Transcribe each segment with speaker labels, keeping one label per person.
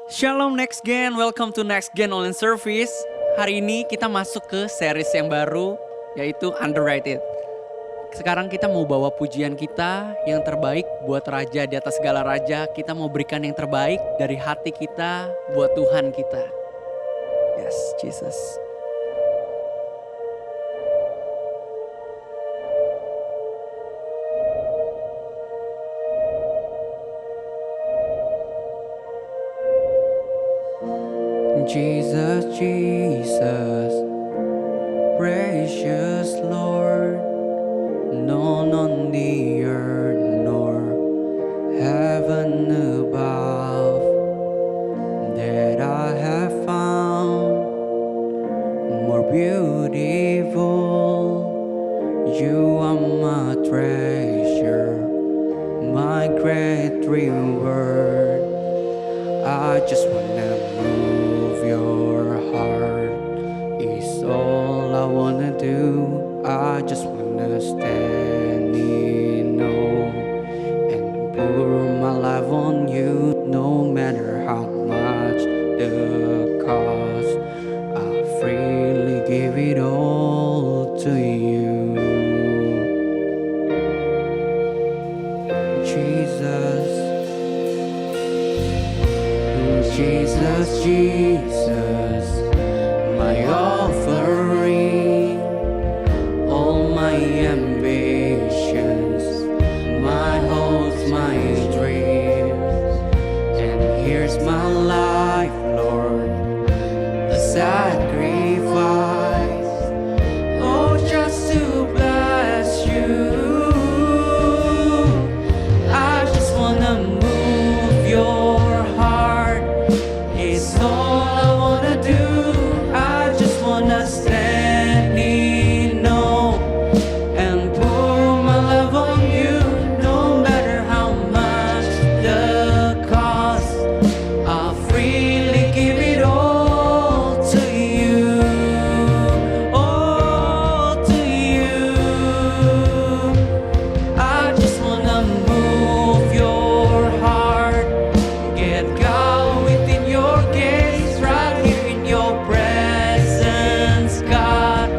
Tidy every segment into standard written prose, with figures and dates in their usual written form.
Speaker 1: Shalom Next Gen, welcome to Next Gen Online Service. Hari ini kita masuk ke series yang baru yaitu Underrated. Sekarang kita mau bawa pujian kita yang terbaik buat Raja di atas segala raja. Kita mau berikan yang terbaik dari hati kita buat Tuhan kita. Yes, Jesus. Jesus, Jesus, precious Lord, known on the earth nor heaven above, that I have found more beautiful. You are my treasure, my great reward. I just wanna move your heart, is all I wanna do. I just wanna stand in awe and pour my life on you, no matter how much the cost. I freely give it all to you, Jesus. Jesus, Jesus, my offering, all my ambitions, my hopes, my dreams. And here's my life, Lord, a sacrifice, oh, just to bless you. I just wanna move your heart, it's all I wanna do. I just wanna stand in awe and pour my love on you, no matter how much the cost. I'll freely give it all to you, all to you. I just wanna move your heart, get God within your gaze, right here in your presence. God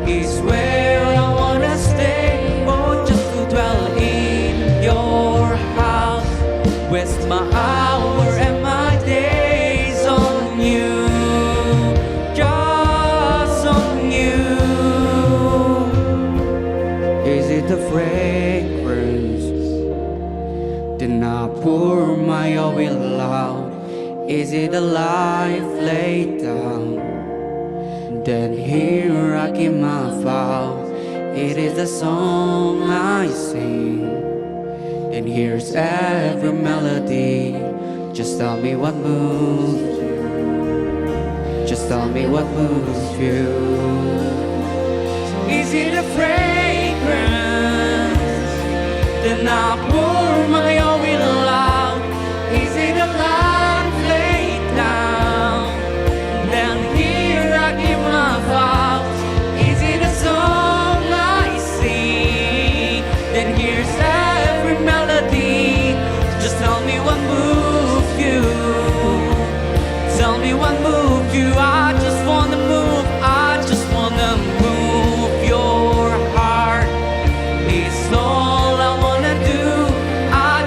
Speaker 1: is where I wanna stay, oh, just to dwell in your house. Waste my hour and my days on you, just on you. Is it the fragrance? Then I pour my oil out. Is it a life laid down? Then here I give my vow. It is the song I sing. And here's every melody. Just tell me what moves you. Just tell me what moves you. Is it a fragrance? Then I pour my oil out. Is it a life laid down? Then here I give my vows. Is it a song I sing? Then here's every melody. Just tell me what moved you. Tell me what moved you. I just wanna move. I just wanna move your heart. It's all I wanna do. I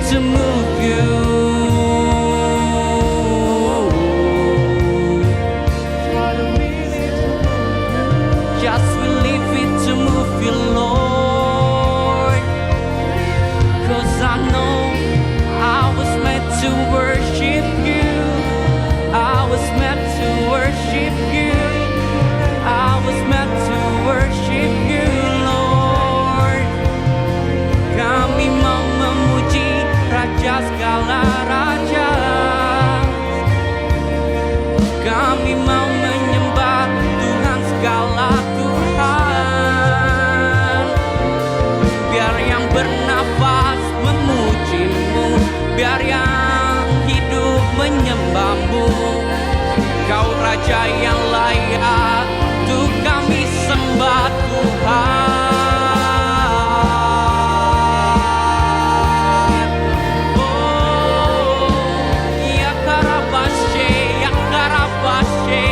Speaker 1: to move you. Just we leave it to move you, Lord. 'Cause I know I was meant to worship you. I was meant to worship you. I was meant to worship you, Lord. Kami mau memuji Raja segala raja. Kami mau menyembah Tuhan segala Tuhan. Biar yang bernafas memujimu, biar yang hidup menyembahmu. Kau Raja yang layak untuk kami sembah Tuhan. Oh, ya Karabashe, ya Karabashe,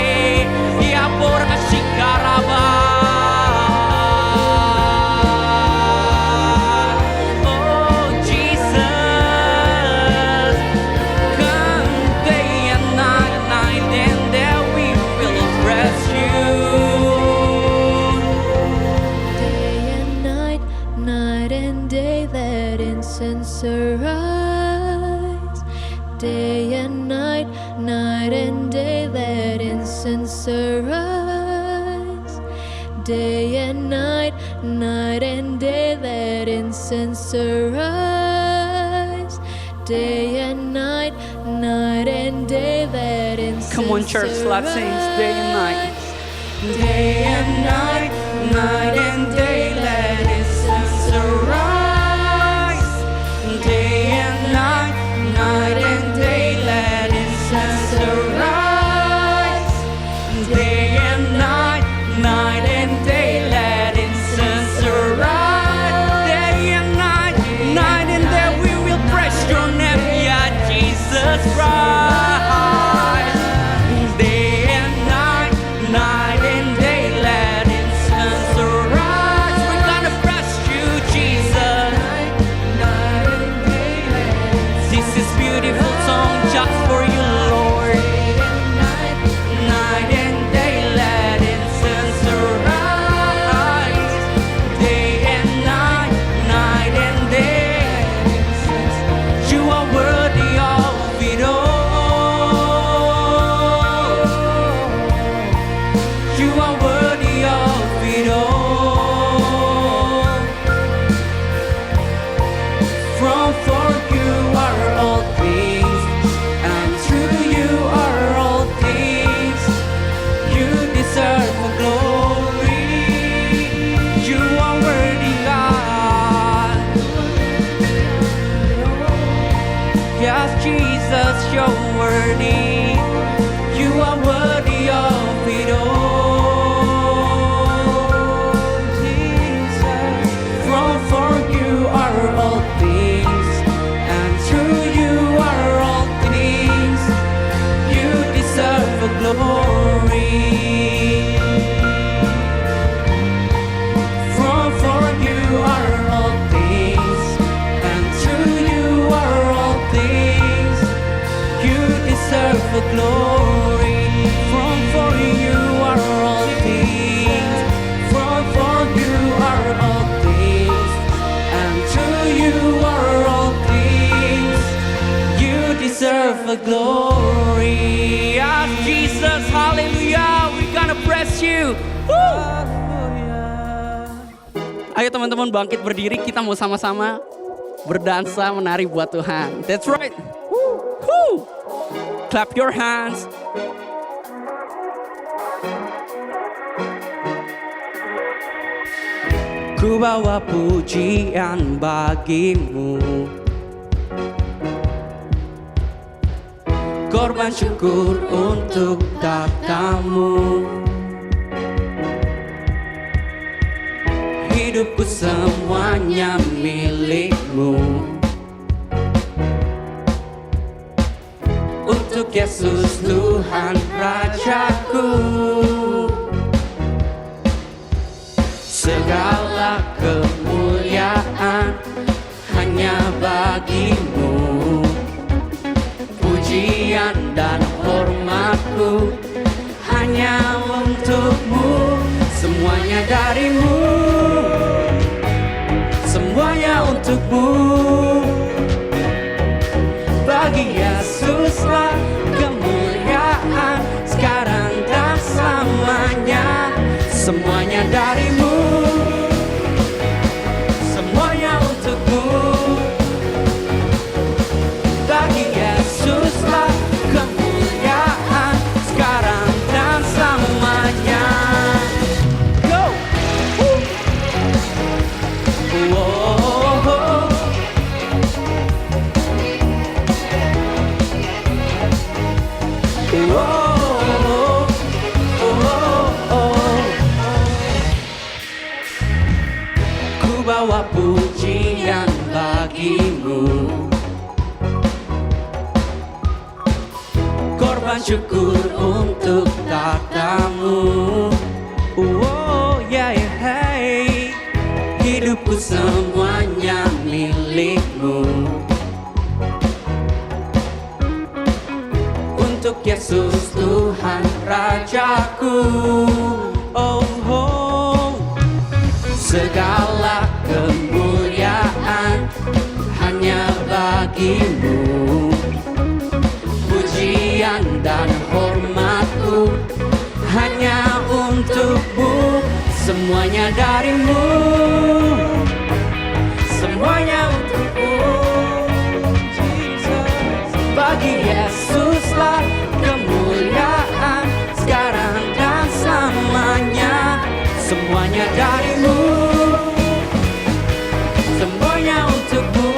Speaker 1: ya Borasi Karaban. Oh Jesus, come day and night, night and day we will bless you.
Speaker 2: Day and night, night and day, let incense arise. Day and night, night and day, let incense arise. Day and night, night and day, let incense arise. Day and night, night and day, let incense
Speaker 1: Come on, church, let's sing day and night.
Speaker 2: arise.
Speaker 1: Day and night, night and day, let incense arise. Day and night, night and day, let incense arise. Day and night, night and day, let incense arise. Day and night, night and day, we will praise your name, yeah, Jesus Christ. Day and night, night and day, let incense arise. We're gonna bless you, Jesus. This is beautiful song just for you, Lord. Night and day, let incense arise. Day and night, night and day. You are worthy of it all. You are worthy of it all. From for you are all things, and through you are all things. You deserve the glory. You are worthy, God. Yes, Jesus, you're worthy. You are worthy of it all. Jesus, from for you are all things, and through you are all things. You deserve the glory. From for you are all things, and through you are all things. You deserve the glory. From for you are all things. From for you are all things, and through you are all things. You deserve the glory. Ah, Jesus, hallelujah. We're gonna bless you. Woo! Ayo teman-teman bangkit berdiri, kita mau sama-sama berdansa menari buat Tuhan. That's right. Woo! Woo! Clap your hands. Ku bawa pujian bagimu, korban syukur untuk tatamu. Hidupku semuanya milikmu. Untuk Yesus Tuhan Rajaku, segala kemuliaan hanya bagimu. semuanya darimu, semuanya untukmu. Bagi Yesuslah kemuliaan sekarang dan selamanya. Semuanya darimu, semuanya untukmu. Bagi Yesuslah kemuliaan sekarang dan selamanya. Go! Whoa. Ku bawa pujian bagimu, korban syukur untuk tatamu. Oh yeah, hey, hidupku semuanya milikmu. Untuk Yesus Tuhan Rajaku. Oh, oh. Segala kemuliaan hanya bagimu. Pujian dan hormatku hanya untukmu. Semuanya darimu, semuanya untukmu. Bagi Yesuslah kemuliaan sekarang dan selamanya. Semuanya darimu, semuanya untukmu.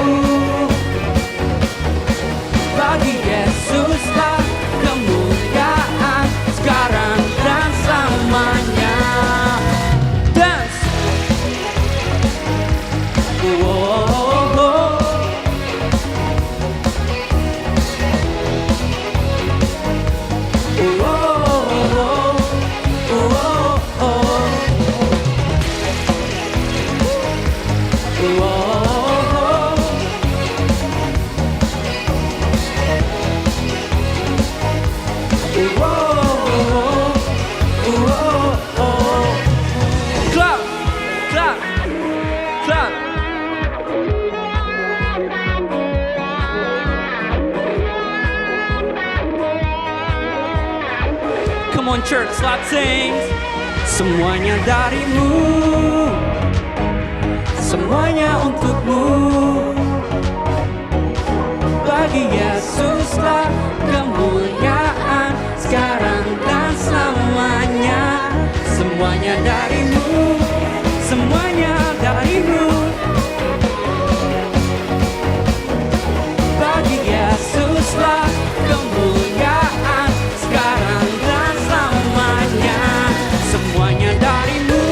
Speaker 1: Bagi Yesuslah kemuliaan sekarang dan selamanya. Dance. Whoa. Clap, clap, clap. Come on church, let's sing. Semuanya darimu, semuanya untukmu. Bagi Yesuslah kemuliaan sekarang dan selamanya. Semuanya darimu, semuanya darimu. Bagi Yesuslah kemuliaan sekarang dan selamanya. Semuanya darimu,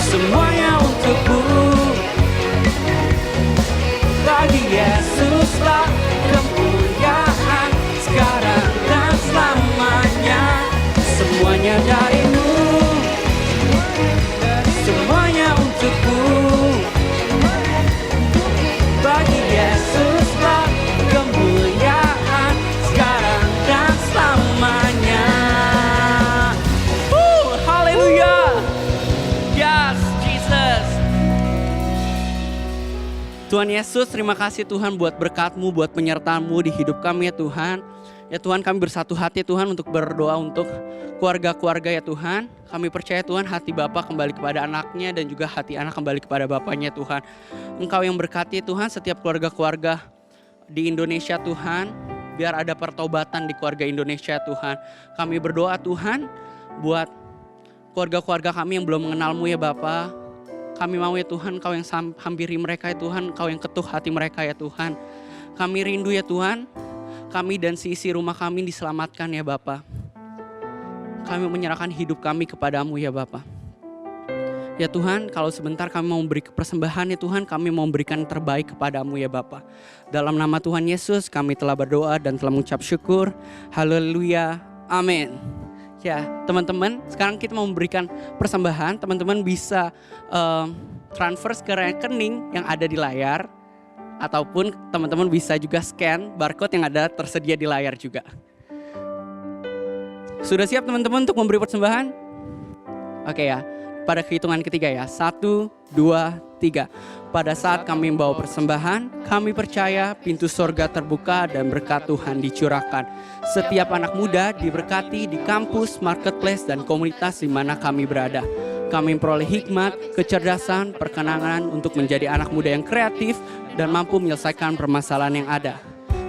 Speaker 1: semuanya untukmu. Bagi Yesuslah kemuliaan sekarang dan selamanya. Semuanya darimu, semuanya untukmu. Bagi Yesuslah kemuliaan sekarang dan selamanya. Haleluya. Yes, Jesus. Tuhan Yesus, terima kasih Tuhan buat berkat-Mu, buat penyertaan-Mu di hidup kami ya Tuhan. Ya Tuhan, kami bersatu hati Tuhan untuk berdoa untuk keluarga-keluarga ya Tuhan. Kami percaya Tuhan hati Bapa kembali kepada anaknya dan juga hati anak kembali kepada Bapaknya Tuhan. Engkau yang berkati Tuhan setiap keluarga-keluarga di Indonesia Tuhan. Biar ada pertobatan di keluarga Indonesia Tuhan. Kami berdoa Tuhan buat keluarga-keluarga kami yang belum mengenal-Mu ya Bapa. Kami mau ya Tuhan Kau yang hampiri mereka ya Tuhan. Kau yang ketuk hati mereka ya Tuhan. Kami rindu ya Tuhan. Kami dan seisi rumah kami diselamatkan ya Bapa. Kami menyerahkan hidup kami kepadamu ya Bapa. Ya Tuhan, kalau sebentar kami mau memberi persembahan ya Tuhan, kami mau memberikan terbaik kepadamu ya Bapa. Dalam nama Tuhan Yesus kami telah berdoa dan telah mengucap syukur. Haleluya. Amin. Ya teman-teman, sekarang kita mau memberikan persembahan. Teman-teman bisa transfer ke rekening yang ada di layar. Ataupun teman-teman bisa juga scan barcode yang ada tersedia di layar juga. Sudah siap teman-teman untuk memberi persembahan? Oke ya, pada kehitungan ketiga ya. 1, 2, 3. Pada saat kami membawa persembahan, kami percaya pintu sorga terbuka dan berkat Tuhan dicurahkan. Setiap anak muda diberkati di kampus, marketplace, dan komunitas di mana kami berada. Kami memperoleh hikmat, kecerdasan, perkenanan untuk menjadi anak muda yang kreatif dan mampu menyelesaikan permasalahan yang ada.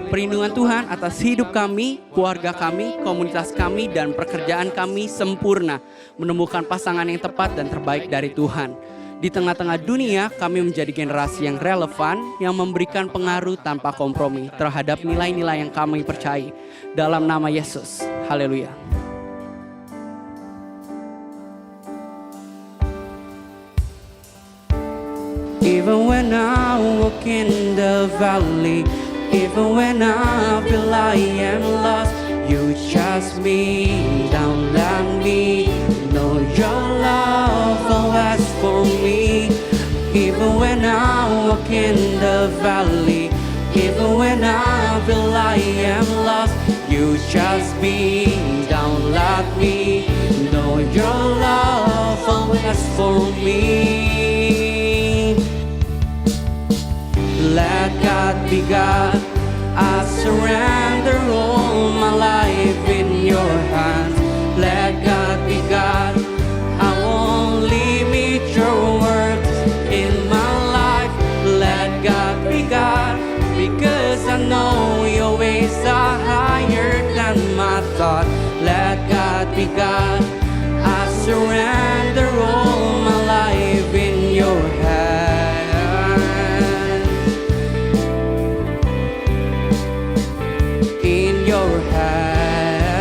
Speaker 1: Perlindungan Tuhan atas hidup kami, keluarga kami, komunitas kami, dan pekerjaan kami sempurna. Menemukan pasangan yang tepat dan terbaik dari Tuhan. Di tengah-tengah dunia, kami menjadi generasi yang relevan, yang memberikan pengaruh tanpa kompromi terhadap nilai-nilai yang kami percayai. Dalam nama Yesus, haleluya. Even when I walk in the valley, even when I feel I am lost, you trust me, don't let me know your love always for me. Even when I walk in the valley, even when I feel I am lost, you trust me, don't let me know your love always for me. Let God be God. I surrender all my life in your hands. Let God be God. I won't limit your words in my life. Let God be God, because I know your ways are higher than my thought. Let God be God. I surrender all my life in your hands. In your hand,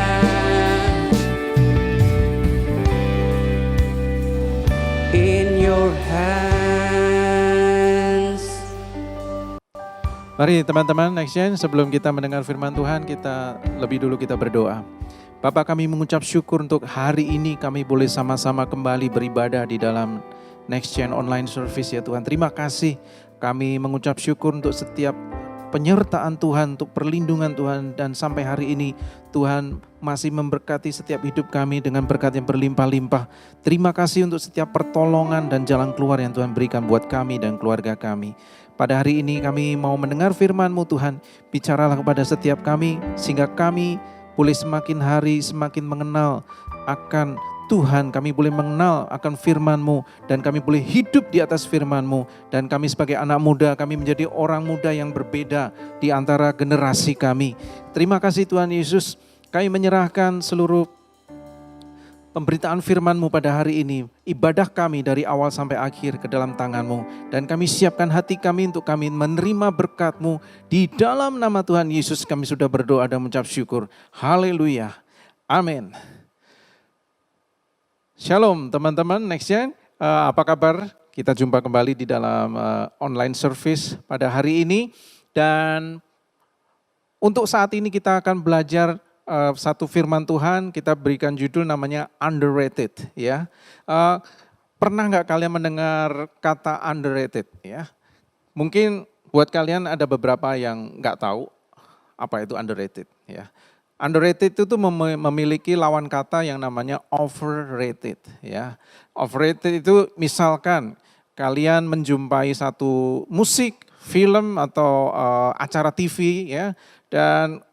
Speaker 1: in your hands.
Speaker 3: Mari teman-teman, Next Gen, sebelum kita mendengar firman Tuhan, kita lebih dulu kita berdoa. Bapa, kami mengucap syukur untuk hari ini kami boleh sama-sama kembali beribadah di dalam Next Gen Online Service ya Tuhan. Terima kasih, kami mengucap syukur untuk setiap penyertaan Tuhan, untuk perlindungan Tuhan, dan sampai hari ini Tuhan masih memberkati setiap hidup kami dengan berkat yang berlimpah-limpah. Terima kasih untuk setiap pertolongan dan jalan keluar yang Tuhan berikan buat kami dan keluarga kami. Pada hari ini kami mau mendengar firman-Mu Tuhan, bicaralah kepada setiap kami sehingga kami boleh semakin hari semakin mengenal akan Tuhan, kami boleh mengenal akan firman-Mu dan kami boleh hidup di atas firman-Mu. Dan kami sebagai anak muda, kami menjadi orang muda yang berbeda di antara generasi kami. Terima kasih Tuhan Yesus, kami menyerahkan seluruh pemberitaan firman-Mu pada hari ini. Ibadah kami dari awal sampai akhir ke dalam tangan-Mu. Dan kami siapkan hati kami untuk kami menerima berkat-Mu. Di dalam nama Tuhan Yesus kami sudah berdoa dan mengucap syukur. Haleluya. Amin. Shalom teman-teman, Next Gen, apa kabar? Kita jumpa kembali di dalam online service pada hari ini. Dan untuk saat ini kita akan belajar satu firman Tuhan, kita berikan judul namanya underrated. Ya, pernah nggak kalian mendengar kata underrated? Ya, mungkin buat kalian ada beberapa yang nggak tahu apa itu underrated. Ya. Underrated itu memiliki lawan kata yang namanya overrated. Ya. Overrated itu misalkan kalian menjumpai satu musik, film atau acara TV ya, dan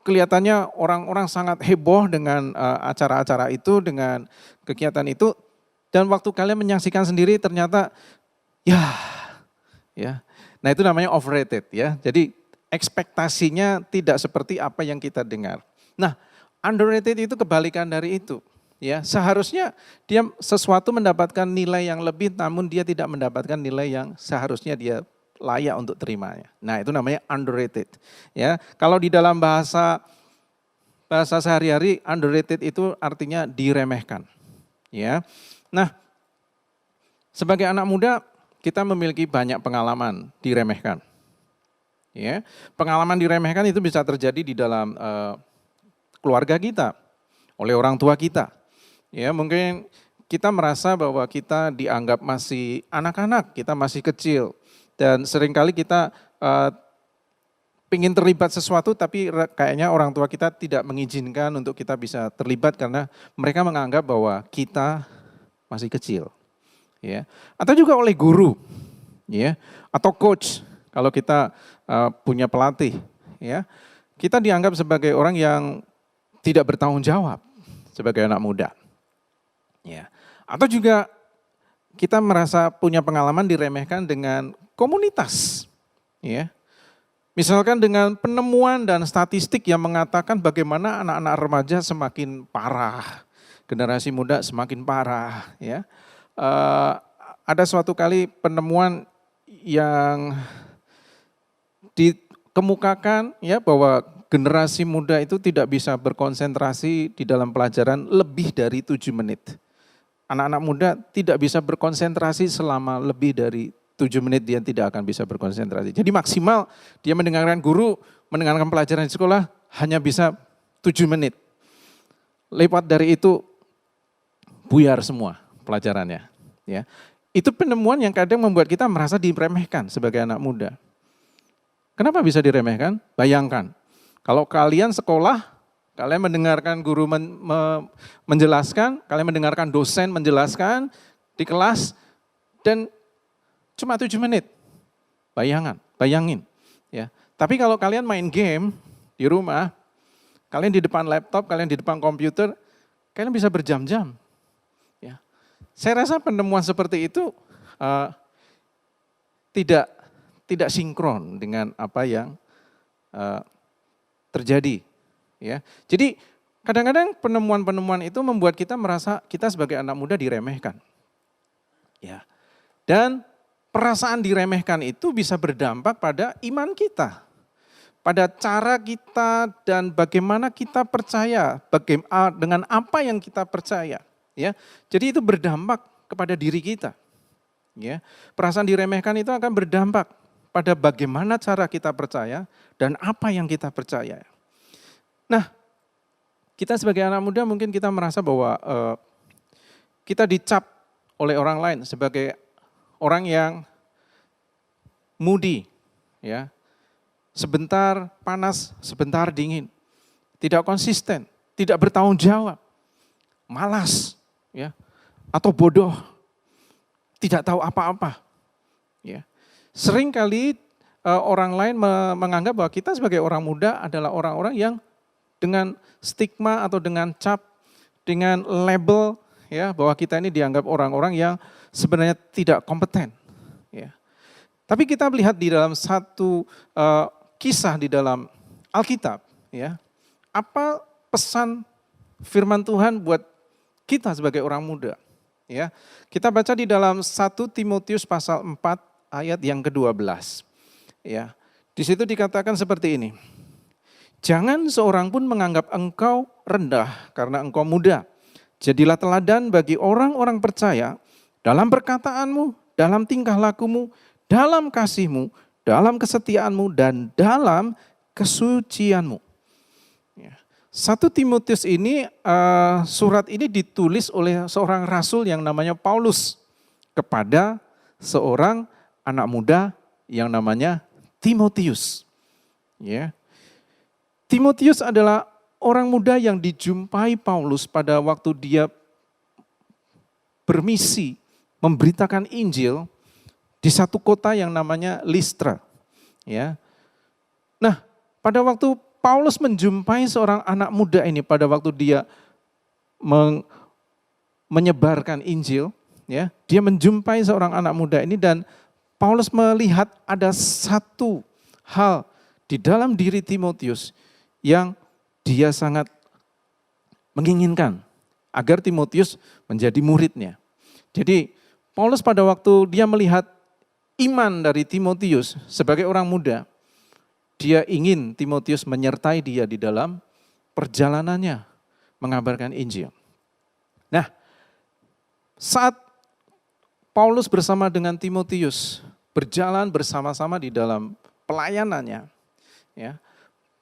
Speaker 3: kelihatannya orang-orang sangat heboh dengan acara-acara itu, dengan kegiatan itu, dan waktu kalian menyaksikan sendiri ternyata ya. Nah itu namanya overrated ya. Jadi ekspektasinya tidak seperti apa yang kita dengar. Nah, underrated itu kebalikan dari itu. Ya, seharusnya dia sesuatu mendapatkan nilai yang lebih, namun dia tidak mendapatkan nilai yang seharusnya dia layak untuk terimanya. Nah, itu namanya underrated. Ya, kalau di dalam bahasa sehari-hari, underrated itu artinya diremehkan. Ya, nah, sebagai anak muda kita memiliki banyak pengalaman diremehkan. Ya, pengalaman diremehkan itu bisa terjadi di dalam keluarga kita, oleh orang tua kita. Ya, mungkin kita merasa bahwa kita dianggap masih anak-anak, kita masih kecil, dan seringkali kita ingin terlibat sesuatu, tapi kayaknya orang tua kita tidak mengizinkan untuk kita bisa terlibat karena mereka menganggap bahwa kita masih kecil. Ya. Atau juga oleh guru, ya, atau coach kalau kita punya pelatih, ya. Kita dianggap sebagai orang yang tidak bertanggung jawab sebagai anak muda. Ya. Atau juga kita merasa punya pengalaman diremehkan dengan komunitas. Ya. Misalkan dengan penemuan dan statistik yang mengatakan bagaimana anak-anak remaja semakin parah, generasi muda semakin parah. Ya. Ada suatu kali penemuan yang dikemukakan ya bahwa generasi muda itu tidak bisa berkonsentrasi di dalam pelajaran lebih dari 7 menit. Anak-anak muda tidak bisa berkonsentrasi selama lebih dari 7 menit, dia tidak akan bisa berkonsentrasi. Jadi maksimal dia mendengarkan guru, mendengarkan pelajaran di sekolah hanya bisa 7 menit. Lewat dari itu buyar semua pelajarannya. Ya. Itu penemuan yang kadang membuat kita merasa diremehkan sebagai anak muda. Kenapa bisa diremehkan? Bayangkan, kalau kalian sekolah, kalian mendengarkan guru menjelaskan, kalian mendengarkan dosen menjelaskan di kelas, dan cuma 7 menit. Bayangin. Ya. Tapi kalau kalian main game di rumah, kalian di depan laptop, kalian di depan komputer, kalian bisa berjam-jam. Ya. Saya rasa penemuan seperti itu tidak sinkron dengan apa yang terjadi. Ya. Jadi kadang-kadang penemuan-penemuan itu membuat kita merasa kita sebagai anak muda diremehkan. Ya. Dan perasaan diremehkan itu bisa berdampak pada iman kita, pada cara kita dan bagaimana kita percaya, dengan apa yang kita percaya. Ya, jadi itu berdampak kepada diri kita. Ya, perasaan diremehkan itu akan berdampak pada bagaimana cara kita percaya dan apa yang kita percaya. Nah, kita sebagai anak muda mungkin kita merasa bahwa kita dicap oleh orang lain sebagai orang yang moody, ya, sebentar panas, sebentar dingin, tidak konsisten, tidak bertanggung jawab, malas, ya, atau bodoh, tidak tahu apa-apa. Ya. Sering kali orang lain menganggap bahwa kita sebagai orang muda adalah orang-orang yang dengan stigma atau dengan cap, dengan label, ya, bahwa kita ini dianggap orang-orang yang sebenarnya tidak kompeten. Ya. Tapi kita melihat di dalam satu kisah di dalam Alkitab, ya, apa pesan firman Tuhan buat kita sebagai orang muda. Ya. Kita baca di dalam 1 Timotius pasal 4 ayat yang ke-12. Ya. Di situ dikatakan seperti ini. Jangan seorang pun menganggap engkau rendah karena engkau muda. Jadilah teladan bagi orang-orang percaya dalam perkataanmu, dalam tingkah lakumu, dalam kasihmu, dalam kesetiaanmu, dan dalam kesucianmu. 1 Timotius ini, surat ini ditulis oleh seorang rasul yang namanya Paulus kepada seorang anak muda yang namanya Timotius. Ya. Timotius adalah orang muda yang dijumpai Paulus pada waktu dia bermisi memberitakan Injil di satu kota yang namanya Listra. Ya. Nah, pada waktu Paulus menjumpai seorang anak muda ini pada waktu dia menyebarkan Injil, ya, dia menjumpai seorang anak muda ini dan Paulus melihat ada satu hal di dalam diri Timotius yang dia sangat menginginkan agar Timotius menjadi muridnya. Jadi Paulus pada waktu dia melihat iman dari Timotius sebagai orang muda, dia ingin Timotius menyertai dia di dalam perjalanannya mengabarkan Injil. Nah, saat Paulus bersama dengan Timotius berjalan bersama-sama di dalam pelayanannya, ya,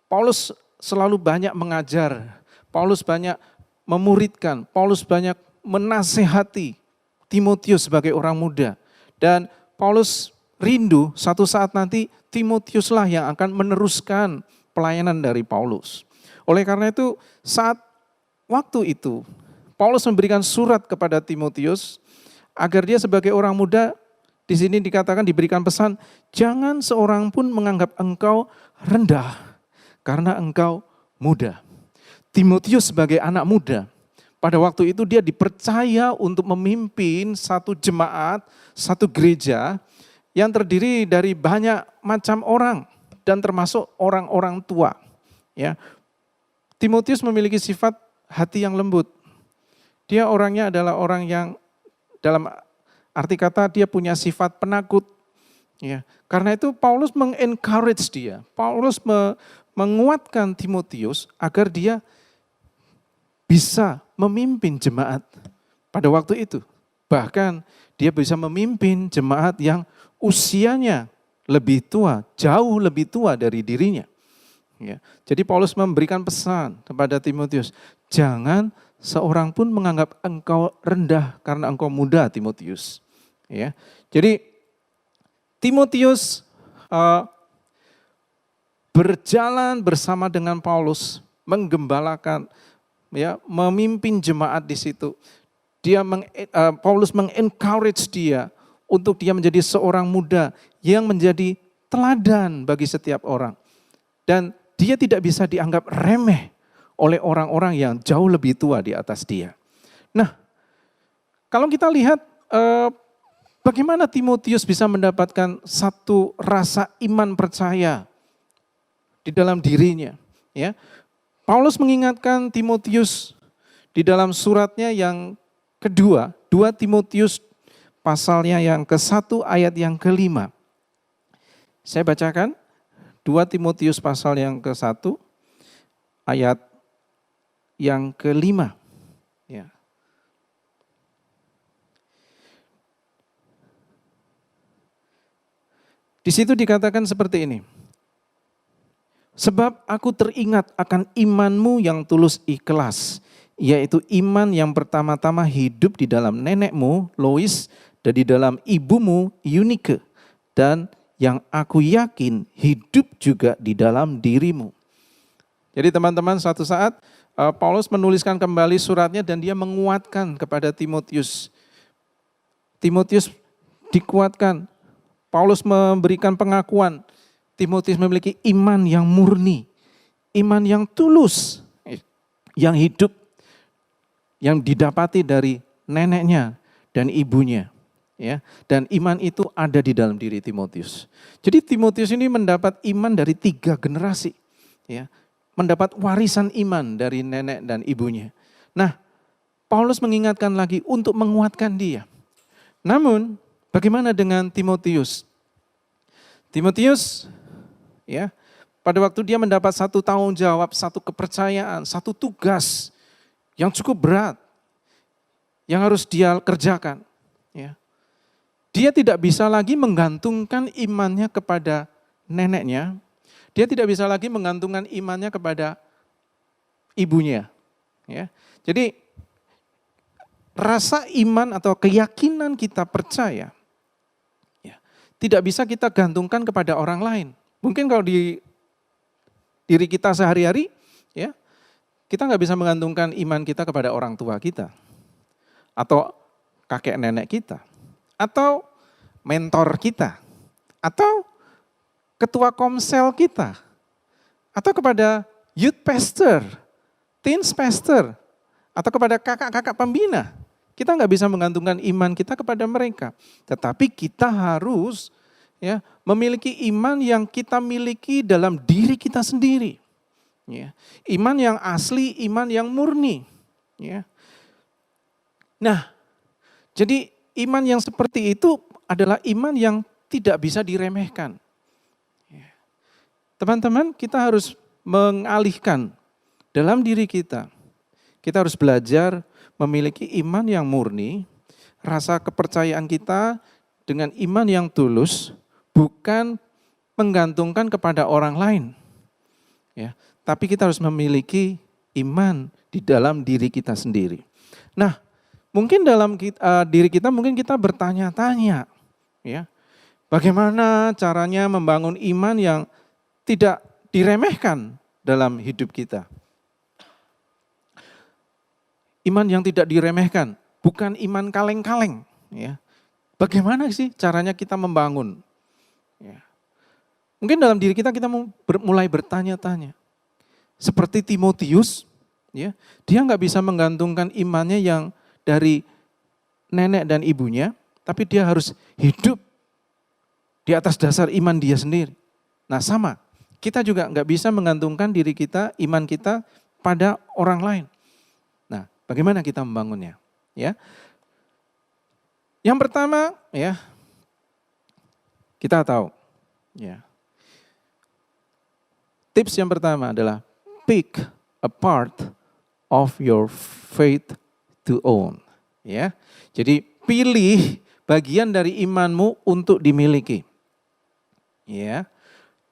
Speaker 3: Paulus selalu banyak mengajar, Paulus banyak memuridkan, Paulus banyak menasehati Timotius sebagai orang muda. Dan Paulus rindu satu saat nanti Timotiuslah yang akan meneruskan pelayanan dari Paulus. Oleh karena itu saat waktu itu Paulus memberikan surat kepada Timotius agar dia sebagai orang muda, di sini dikatakan diberikan pesan, jangan seorang pun menganggap engkau rendah karena engkau muda. Timotius sebagai anak muda, pada waktu itu dia dipercaya untuk memimpin satu jemaat, satu gereja yang terdiri dari banyak macam orang dan termasuk orang-orang tua. Ya, Timotius memiliki sifat hati yang lembut. Dia orangnya adalah orang yang dalam arti kata dia punya sifat penakut. Ya, karena itu Paulus mengencourage dia. Paulus menguatkan Timotius agar dia bisa memimpin jemaat pada waktu itu. Bahkan dia bisa memimpin jemaat yang usianya lebih tua, jauh lebih tua dari dirinya. Ya. Jadi Paulus memberikan pesan kepada Timotius, jangan seorang pun menganggap engkau rendah karena engkau muda, Timotius. Ya. Jadi Timotius berjalan bersama dengan Paulus, menggembalakan, ya, memimpin jemaat di situ. Paulus mengencourage dia untuk dia menjadi seorang muda yang menjadi teladan bagi setiap orang. Dan dia tidak bisa dianggap remeh oleh orang-orang yang jauh lebih tua di atas dia. Nah, kalau kita lihat bagaimana Timotius bisa mendapatkan satu rasa iman percaya di dalam dirinya, ya. Paulus mengingatkan Timotius di dalam suratnya yang kedua, 2 Timotius pasalnya yang ke-1 ayat yang ke-5. Saya bacakan 2 Timotius pasal yang ke-1 ayat yang ke-5. Ya. Di situ dikatakan seperti ini. Sebab aku teringat akan imanmu yang tulus ikhlas, yaitu iman yang pertama-tama hidup di dalam nenekmu, Lois, dan di dalam ibumu, Eunike, dan yang aku yakin hidup juga di dalam dirimu. Jadi teman-teman, suatu saat Paulus menuliskan kembali suratnya dan dia menguatkan kepada Timotius. Timotius dikuatkan, Paulus memberikan pengakuan, Timotius memiliki iman yang murni, iman yang tulus, yang hidup, yang didapati dari neneknya dan ibunya. Ya, dan iman itu ada di dalam diri Timotius. Jadi Timotius ini mendapat iman dari 3 generasi. Ya, mendapat warisan iman dari nenek dan ibunya. Nah, Paulus mengingatkan lagi untuk menguatkan dia. Namun, bagaimana dengan Timotius? Timotius, ya, pada waktu dia mendapat satu tanggung jawab, satu kepercayaan, satu tugas yang cukup berat yang harus dia kerjakan. Ya. Dia tidak bisa lagi menggantungkan imannya kepada neneknya. Dia tidak bisa lagi menggantungkan imannya kepada ibunya. Ya. Jadi rasa iman atau keyakinan kita percaya, ya, tidak bisa kita gantungkan kepada orang lain. Mungkin kalau di diri kita sehari-hari, ya, kita nggak bisa menggantungkan iman kita kepada orang tua kita, atau kakek nenek kita, atau mentor kita, atau ketua komsel kita, atau kepada youth pastor, teens pastor, atau kepada kakak-kakak pembina. Kita nggak bisa menggantungkan iman kita kepada mereka, tetapi kita harus, ya, memiliki iman yang kita miliki dalam diri kita sendiri. Ya. Iman yang asli, iman yang murni. Ya. Nah, jadi iman yang seperti itu adalah iman yang tidak bisa diremehkan. Ya. Teman-teman, kita harus mengalihkan dalam diri kita. Kita harus belajar memiliki iman yang murni, rasa kepercayaan kita dengan iman yang tulus, bukan menggantungkan kepada orang lain. Ya, tapi kita harus memiliki iman di dalam diri kita sendiri. Nah, mungkin dalam diri kita mungkin kita bertanya-tanya, ya, bagaimana caranya membangun iman yang tidak diremehkan dalam hidup kita. iman yang tidak diremehkan, bukan iman kaleng-kaleng. Ya. Bagaimana sih caranya kita membangun? Ya. Mungkin dalam diri kita mulai bertanya-tanya. Seperti Timotius, ya, dia nggak bisa menggantungkan imannya yang dari nenek dan ibunya, tapi dia harus hidup di atas dasar iman dia sendiri. Nah sama, kita juga nggak bisa menggantungkan diri kita, iman kita pada orang lain. Nah, bagaimana kita membangunnya? Ya, yang pertama, ya, kita tahu, ya, tips yang pertama adalah pick a part of your faith to own. Ya, jadi pilih bagian dari imanmu untuk dimiliki. Ya,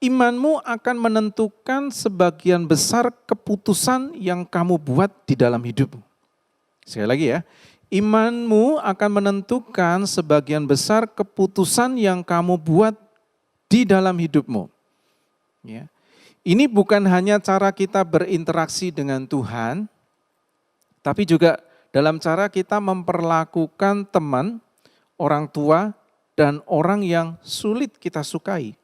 Speaker 3: imanmu akan menentukan sebagian besar keputusan yang kamu buat di dalam hidupmu. Sekali lagi ya, imanmu akan menentukan sebagian besar keputusan yang kamu buat di dalam hidupmu. Ya. Ini bukan hanya cara kita berinteraksi dengan Tuhan, tapi juga dalam cara kita memperlakukan teman, orang tua, dan orang yang sulit kita sukai.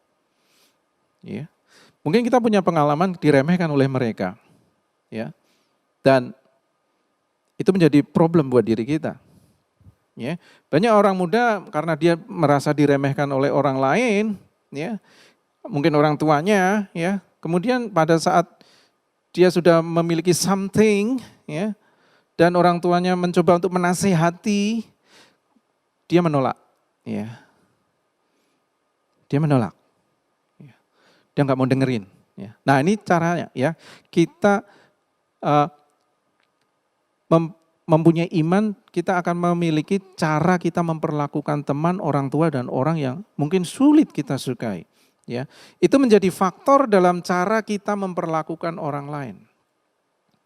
Speaker 3: Ya. Mungkin kita punya pengalaman diremehkan oleh mereka. Ya. Dan itu menjadi problem buat diri kita. Ya. Banyak orang muda karena dia merasa diremehkan oleh orang lain, ya, mungkin orang tuanya, ya, kemudian pada saat dia sudah memiliki something, ya, dan orang tuanya mencoba untuk menasihati, dia menolak. Ya. Dia menolak. Ya. Dia nggak mau dengerin. Ya. Nah ini caranya, ya, kita mempunyai iman, kita akan memiliki cara kita memperlakukan teman, orang tua, dan orang yang mungkin sulit kita sukai. Ya, itu menjadi faktor dalam cara kita memperlakukan orang lain.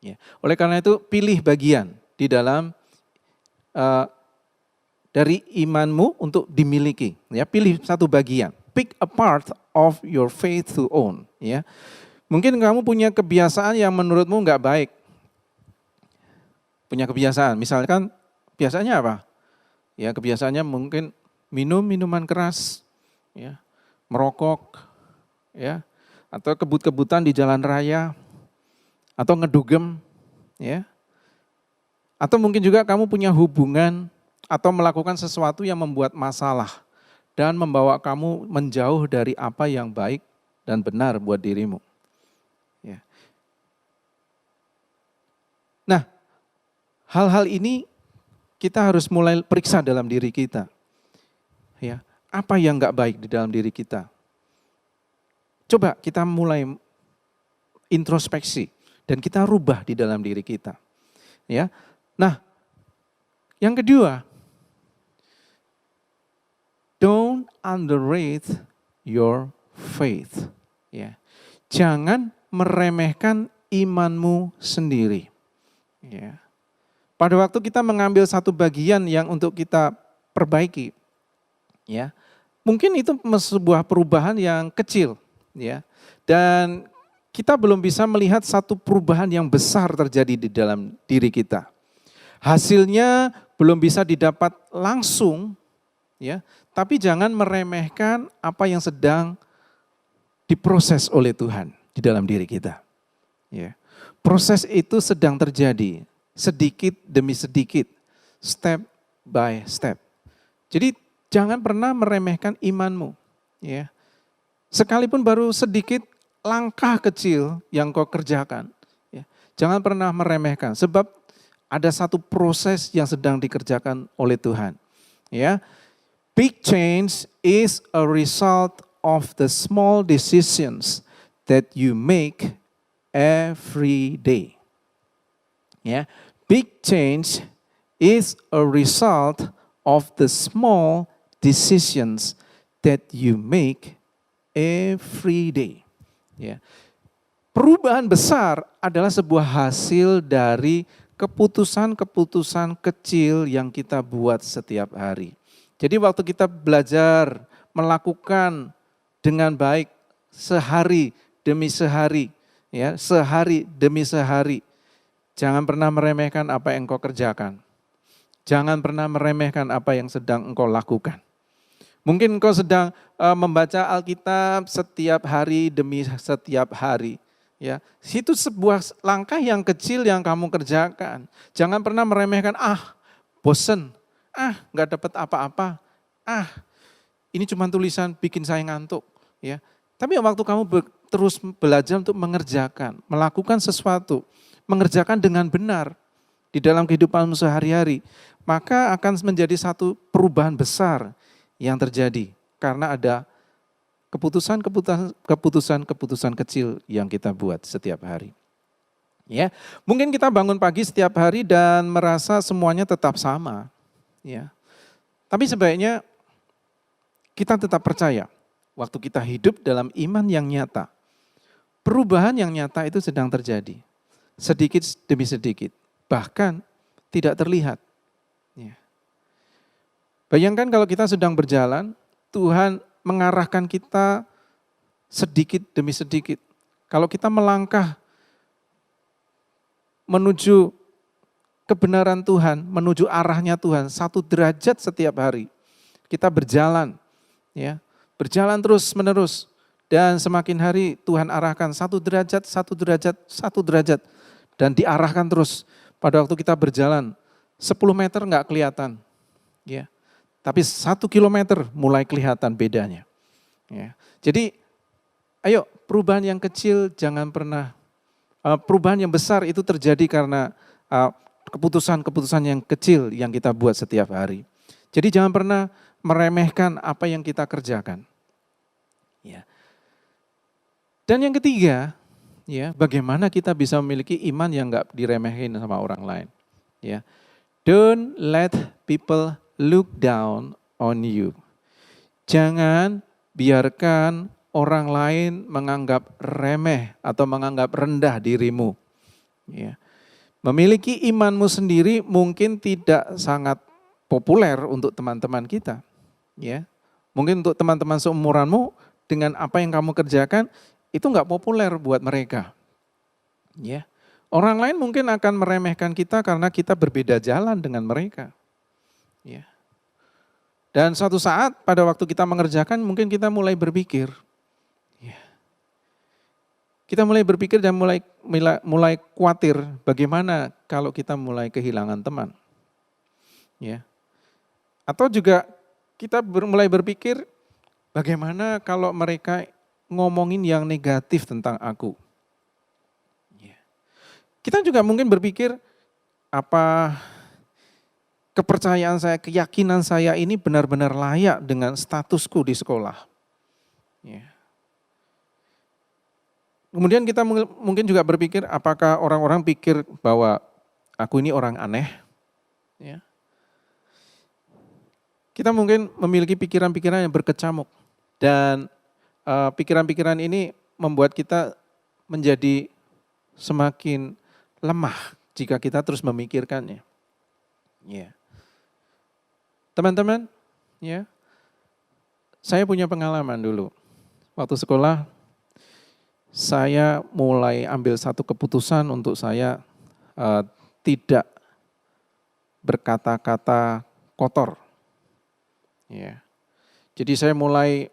Speaker 3: Ya, oleh karena itu pilih bagian di dalam dari imanmu untuk dimiliki. Ya, pilih satu bagian. Pick a part of your faith to own. Ya, mungkin kamu punya kebiasaan yang menurutmu nggak baik. Punya kebiasaan, misalkan biasanya apa? Ya, kebiasaannya mungkin minum minuman keras, ya, merokok, ya, atau kebut-kebutan di jalan raya, atau ngedugem, ya, atau mungkin juga kamu punya hubungan atau melakukan sesuatu yang membuat masalah dan membawa kamu menjauh dari apa yang baik dan benar buat dirimu. Ya. Nah, hal-hal ini kita harus mulai periksa dalam diri kita. Ya, apa yang enggak baik di dalam diri kita? Coba kita mulai introspeksi dan kita rubah di dalam diri kita. Ya. Nah, yang kedua, don't underrate your faith. Ya. Jangan meremehkan imanmu sendiri. Ya. Pada waktu kita mengambil satu bagian yang untuk kita perbaiki, ya, mungkin itu sebuah perubahan yang kecil, ya, dan kita belum bisa melihat satu perubahan yang besar terjadi di dalam diri kita. Hasilnya belum bisa didapat langsung, ya, tapi jangan meremehkan apa yang sedang diproses oleh Tuhan di dalam diri kita. Ya. Proses itu sedang terjadi. Sedikit demi sedikit, step by step. Jadi jangan pernah meremehkan imanmu. Ya. Sekalipun baru sedikit langkah kecil yang kau kerjakan, ya, jangan pernah meremehkan. Sebab ada satu proses yang sedang dikerjakan oleh Tuhan. Ya. Big change is a result of the small decisions that you make every day. Ya, big change is a result of the small decisions that you make every day. Ya. Perubahan besar adalah sebuah hasil dari keputusan-keputusan kecil yang kita buat setiap hari. Jadi waktu kita belajar melakukan dengan baik sehari demi sehari, ya, sehari demi sehari, Jangan pernah meremehkan apa yang engkau kerjakan. Jangan pernah meremehkan apa yang sedang engkau lakukan. Mungkin engkau sedang membaca Alkitab setiap hari demi setiap hari. Ya, itu sebuah langkah yang kecil yang kamu kerjakan. Jangan pernah meremehkan, bosen, nggak dapat apa-apa, ini cuma tulisan bikin saya ngantuk. Ya, tapi waktu kamu terus belajar untuk mengerjakan, melakukan sesuatu, mengerjakan dengan benar di dalam kehidupanmu sehari-hari, maka akan menjadi satu perubahan besar yang terjadi karena ada keputusan kecil yang kita buat setiap hari. Ya, mungkin kita bangun pagi setiap hari dan merasa semuanya tetap sama, ya. Tapi sebaiknya kita tetap percaya waktu kita hidup dalam iman yang nyata. Perubahan yang nyata itu sedang terjadi, sedikit demi sedikit, bahkan tidak terlihat. Ya. Bayangkan kalau kita sedang berjalan, Tuhan mengarahkan kita sedikit demi sedikit. Kalau kita melangkah menuju kebenaran Tuhan, menuju arahnya Tuhan, 1 derajat setiap hari. Kita berjalan, ya, berjalan terus menerus. Dan semakin hari Tuhan arahkan 1 derajat, 1 derajat, 1 derajat. Dan diarahkan terus. Pada waktu kita berjalan, 10 meter enggak kelihatan. Ya. Tapi 1 kilometer mulai kelihatan bedanya. Ya. Jadi ayo perubahan yang kecil jangan pernah, perubahan yang besar itu terjadi karena keputusan-keputusan yang kecil yang kita buat setiap hari. Jadi jangan pernah meremehkan apa yang kita kerjakan. Ya. Dan yang ketiga, ya, bagaimana kita bisa memiliki iman yang enggak diremehin sama orang lain. Ya. Don't let people look down on you. Jangan biarkan orang lain menganggap remeh atau menganggap rendah dirimu. Ya. Memiliki imanmu sendiri mungkin tidak sangat populer untuk teman-teman kita. Ya. Mungkin untuk teman-teman seumuranmu dengan apa yang kamu kerjakan itu enggak populer buat mereka. Ya. Orang lain mungkin akan meremehkan kita karena kita berbeda jalan dengan mereka. Ya. Dan suatu saat pada waktu kita mengerjakan mungkin kita mulai berpikir. Ya. Kita mulai berpikir dan mulai khawatir bagaimana kalau kita mulai kehilangan teman. Ya. Atau juga kita mulai berpikir bagaimana kalau mereka ngomongin yang negatif tentang aku. Ya. Kita juga mungkin berpikir apa kepercayaan saya, keyakinan saya ini benar-benar layak dengan statusku di sekolah. Ya. Kemudian kita mungkin juga berpikir apakah orang-orang pikir bahwa aku ini orang aneh. Ya. Kita mungkin memiliki pikiran-pikiran yang berkecamuk. Dan pikiran-pikiran ini membuat kita menjadi semakin lemah jika kita terus memikirkannya. Ya. Teman-teman, ya, saya punya pengalaman dulu. Waktu sekolah, saya mulai ambil satu keputusan untuk saya tidak berkata-kata kotor. Ya. Jadi saya mulai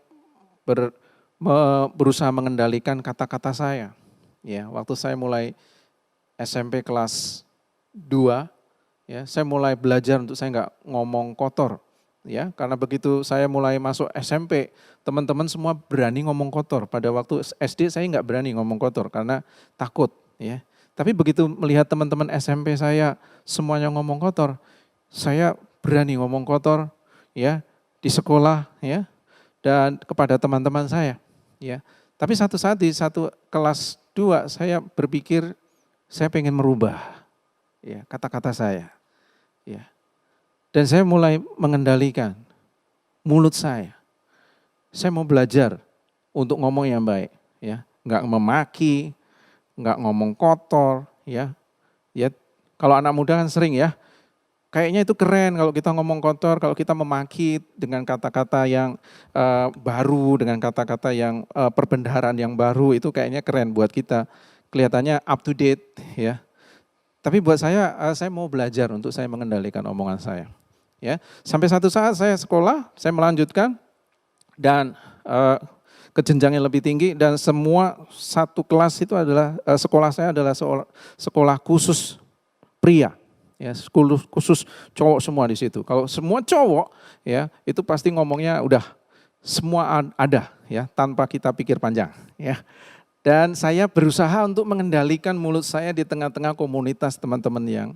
Speaker 3: berusaha mengendalikan kata-kata saya. Ya, waktu saya mulai SMP kelas 2, ya, saya mulai belajar untuk saya enggak ngomong kotor, ya, karena begitu saya mulai masuk SMP, teman-teman semua berani ngomong kotor. Pada waktu SD saya enggak berani ngomong kotor karena takut, ya. Tapi begitu melihat teman-teman SMP saya semuanya ngomong kotor, saya berani ngomong kotor, ya, di sekolah, ya, dan kepada teman-teman saya, ya. Tapi satu saat di satu kelas 2 saya berpikir saya pengen merubah, ya, kata-kata saya. Ya. Dan saya mulai mengendalikan mulut saya. Saya mau belajar untuk ngomong yang baik, ya. Enggak memaki, enggak ngomong kotor, ya. Ya, kalau anak muda kan sering, ya. Kayaknya itu keren kalau kita ngomong kotor, kalau kita memaki dengan kata-kata yang baru, dengan kata-kata yang perbendaharaan yang baru, itu kayaknya keren buat kita. Kelihatannya up to date, ya. Tapi buat saya mau belajar untuk saya mengendalikan omongan saya. Ya, sampai satu saat saya sekolah, saya melanjutkan dan ke jenjang yang lebih tinggi dan semua satu kelas itu adalah sekolah saya adalah sekolah khusus pria. Ya, khusus cowok semua di situ. Kalau semua cowok ya, itu pasti ngomongnya udah semua ada ya, tanpa kita pikir panjang ya. Dan saya berusaha untuk mengendalikan mulut saya di tengah-tengah komunitas teman-teman yang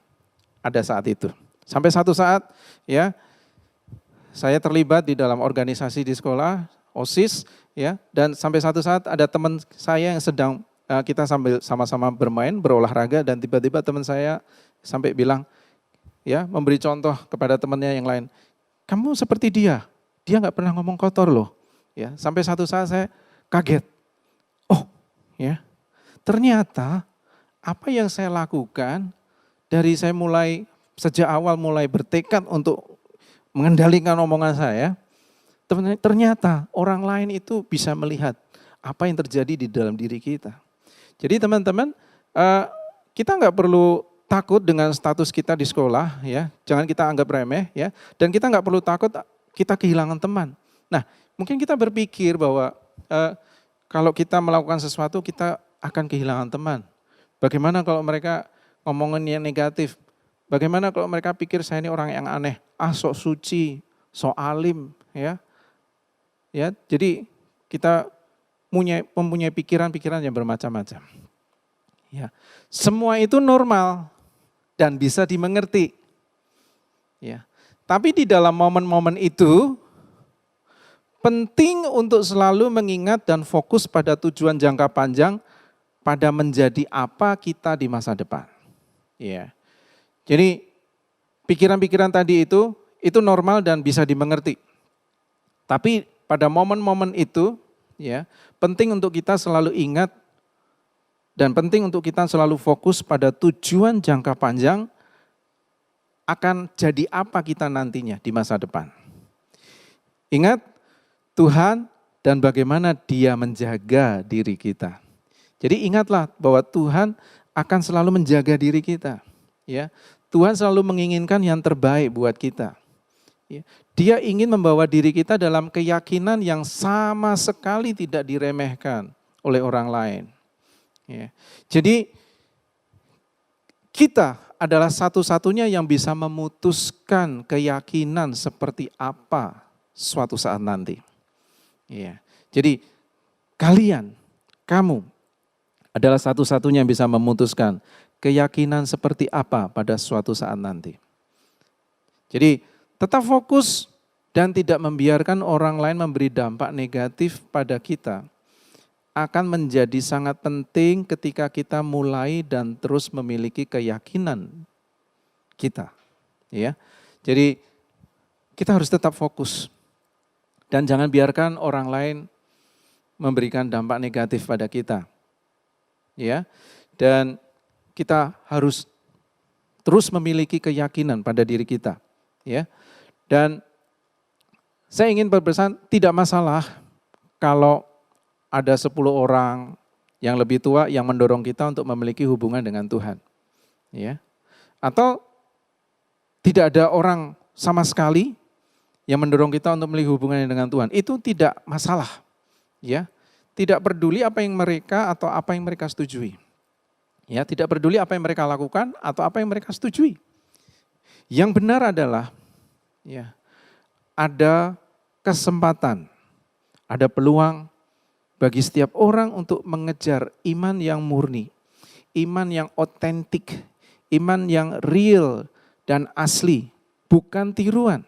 Speaker 3: ada saat itu. Sampai satu saat ya, saya terlibat di dalam organisasi di sekolah, OSIS ya, dan sampai satu saat ada teman saya yang sedang kita sambil sama-sama bermain, berolahraga, dan tiba-tiba teman saya sampai bilang, ya, memberi contoh kepada temannya yang lain, kamu seperti dia nggak pernah ngomong kotor loh. Ya, sampai satu saat saya kaget, oh ya, ternyata apa yang saya lakukan dari saya sejak awal mulai bertekad untuk mengendalikan omongan saya, ternyata orang lain itu bisa melihat apa yang terjadi di dalam diri kita. Jadi teman-teman, kita nggak perlu takut dengan status kita di sekolah, ya, jangan kita anggap remeh, ya, dan kita nggak perlu takut kita kehilangan teman. Nah, mungkin kita berpikir bahwa kalau kita melakukan sesuatu kita akan kehilangan teman. Bagaimana kalau mereka ngomongin yang negatif? Bagaimana kalau mereka pikir saya ini orang yang aneh, sok suci, sok alim, ya. Ya, jadi kita mempunyai pikiran-pikiran yang bermacam-macam. Ya, semua itu normal dan bisa dimengerti. Ya. Tapi di dalam momen-momen itu penting untuk selalu mengingat dan fokus pada tujuan jangka panjang pada menjadi apa kita di masa depan. Ya. Jadi pikiran-pikiran tadi itu normal dan bisa dimengerti. Tapi pada momen-momen itu ya, penting untuk kita selalu ingat dan penting untuk kita selalu fokus pada tujuan jangka panjang akan jadi apa kita nantinya di masa depan. Ingat Tuhan dan bagaimana Dia menjaga diri kita. Jadi ingatlah bahwa Tuhan akan selalu menjaga diri kita. Ya, Tuhan selalu menginginkan yang terbaik buat kita. Ya, Dia ingin membawa diri kita dalam keyakinan yang sama sekali tidak diremehkan oleh orang lain. Ya, jadi kita adalah satu-satunya yang bisa memutuskan keyakinan seperti apa suatu saat nanti. Ya, jadi kamu adalah satu-satunya yang bisa memutuskan keyakinan seperti apa pada suatu saat nanti. Jadi tetap fokus dan tidak membiarkan orang lain memberi dampak negatif pada kita akan menjadi sangat penting ketika kita mulai dan terus memiliki keyakinan kita. Ya. Jadi kita harus tetap fokus dan jangan biarkan orang lain memberikan dampak negatif pada kita. Ya. Dan kita harus terus memiliki keyakinan pada diri kita, ya. Dan saya ingin berpesan, tidak masalah kalau ada 10 orang yang lebih tua yang mendorong kita untuk memiliki hubungan dengan Tuhan, ya. Atau tidak ada orang sama sekali yang mendorong kita untuk memiliki hubungan dengan Tuhan. Itu tidak masalah, ya. Tidak peduli apa yang mereka atau apa yang mereka setujui. Ya, tidak peduli apa yang mereka lakukan atau apa yang mereka setujui. Yang benar adalah ya, ada kesempatan, ada peluang bagi setiap orang untuk mengejar iman yang murni, iman yang otentik, iman yang real dan asli, bukan tiruan,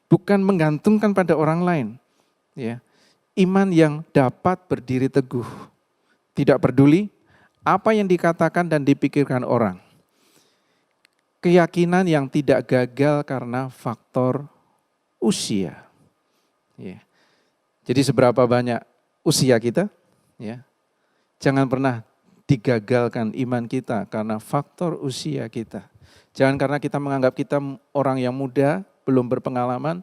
Speaker 3: bukan menggantungkan pada orang lain. Ya, iman yang dapat berdiri teguh, tidak peduli apa yang dikatakan dan dipikirkan orang. Keyakinan yang tidak gagal karena faktor usia. Ya. Jadi seberapa banyak usia kita, ya, jangan pernah digagalkan iman kita karena faktor usia kita. Jangan karena kita menganggap kita orang yang muda, belum berpengalaman,